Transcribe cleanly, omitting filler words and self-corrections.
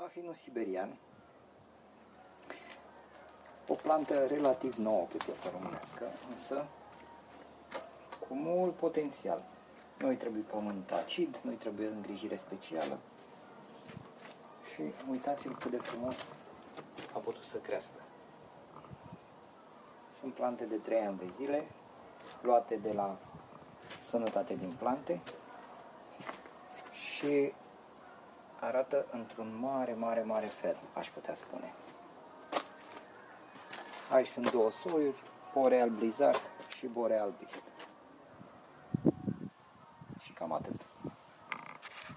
Afinul siberian, o plantă relativ nouă pe piața românească, însă cu mult potențial. Nu-i trebuie pământ acid, nu-i trebuie îngrijire specială și uitați-vă cât de frumos a putut să crească. Sunt plante de 3 ani de zile, luate de la Sănătate din Plante și arată într-un mare fel, aș putea spune. Aici sunt două soiuri, Boreal Blizzard și Boreal Beast.